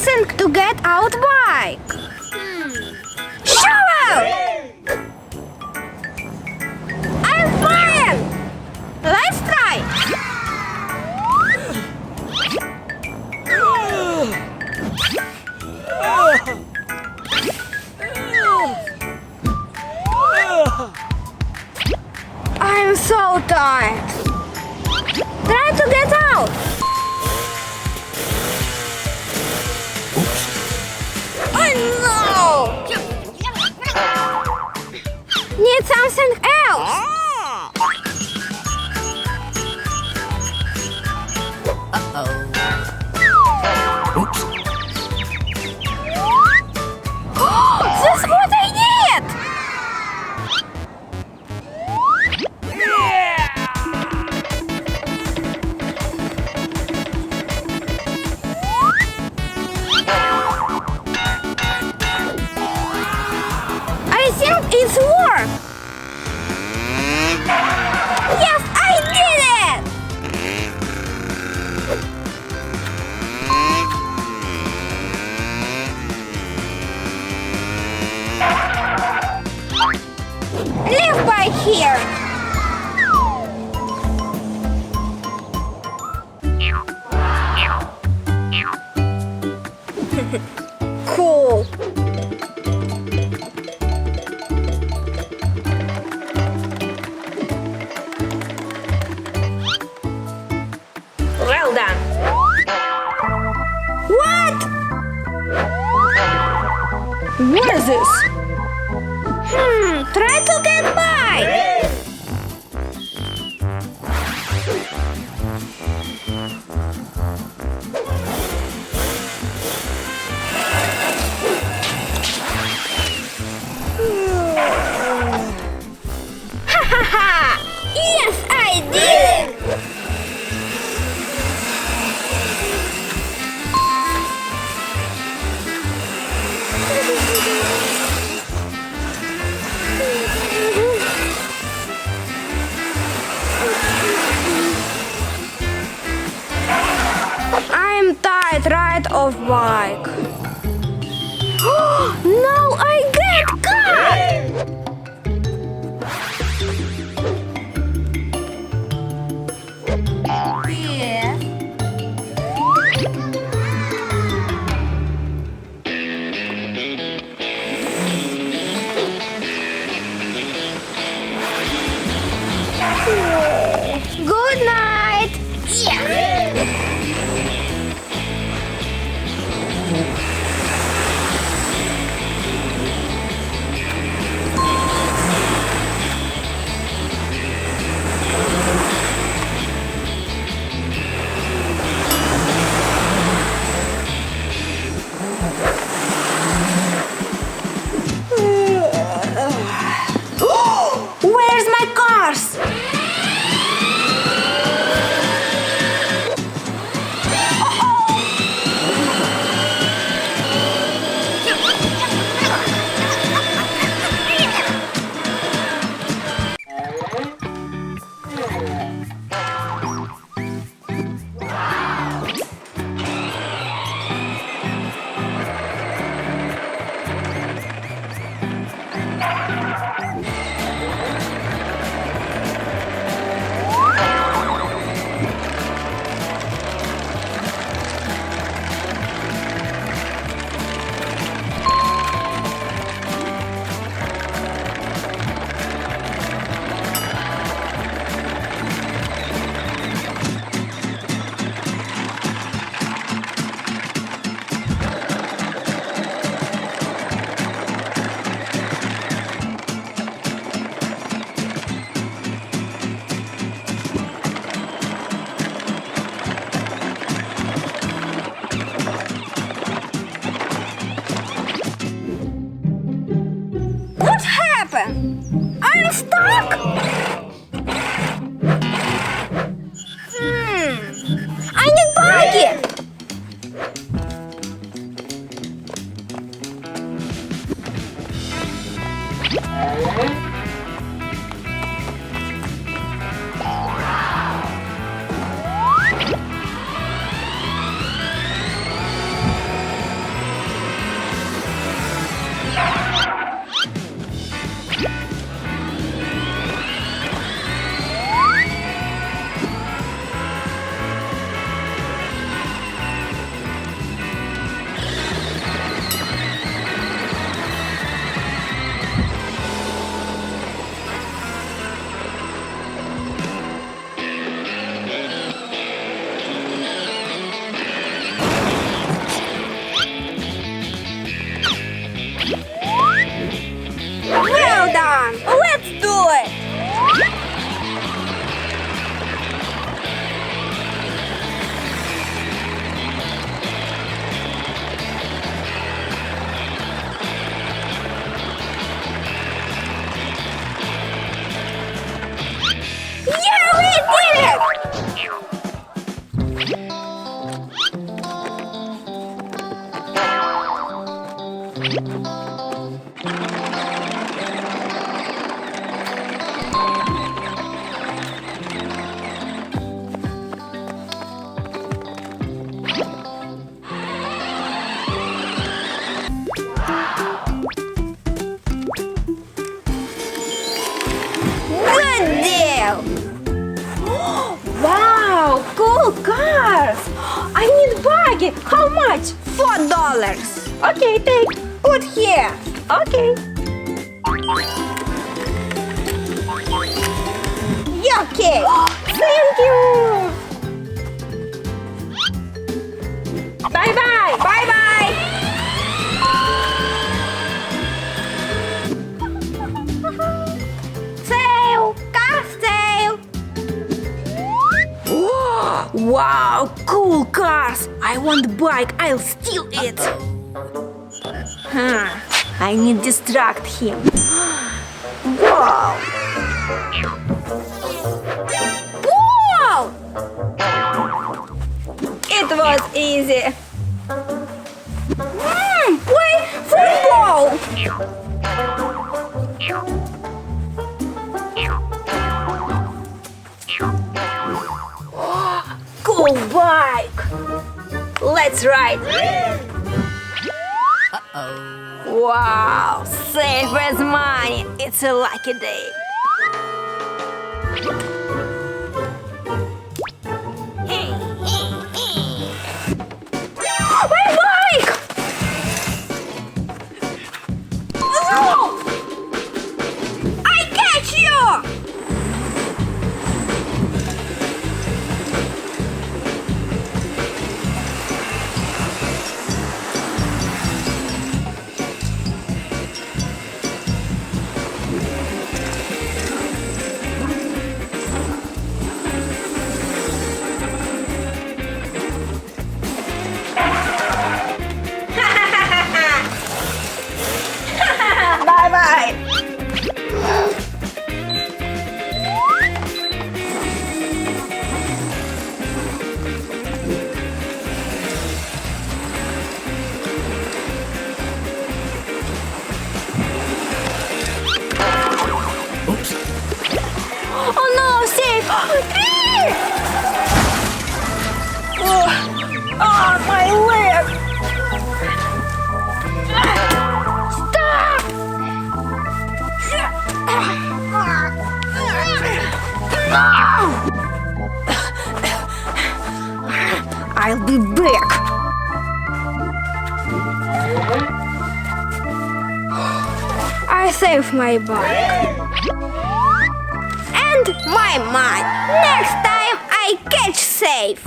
something to get out bike. Shovel! I'm fine! Let's try! I'm so tired. Try to get out. Oh no! Need something else. That's what I need! I think it's work! Yes, I did it! Leave by here! Cool! Well done! What? What is this? Try to get by! Ha ha ha! Yes, I did! I'm tired ride of bike. Now I get caught! Yeah. Good night! Yeah. How much? $4. Okay, take. Put here. Okay. Your cake. Thank you. Bye-bye. Bye-bye. Sale. Car sale. Wow, cool cars. I want the bike. I'll steal it. I need to distract him. Wow. Wow. It was easy. Play football. Cool bike. Let's ride. Wow, safe as money. It's a lucky day. My bike. I catch you. Oh no, safe. Oh, my leg. Stop. I'll be back. I saved my bike. And my money. Next time I catch safe.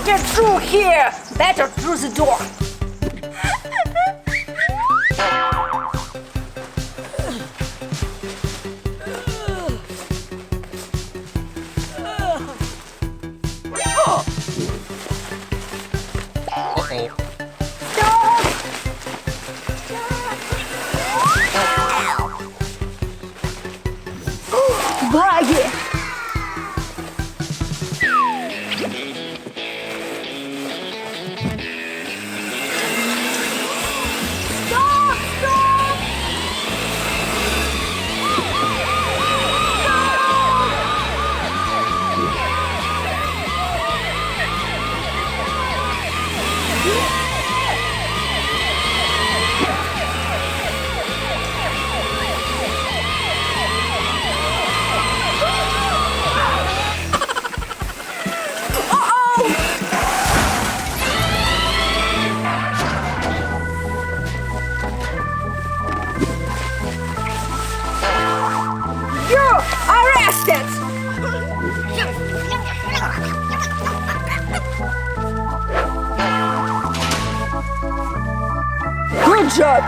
Get through here! Better through the door! Баги! You're arrested! Good job!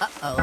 Uh-oh.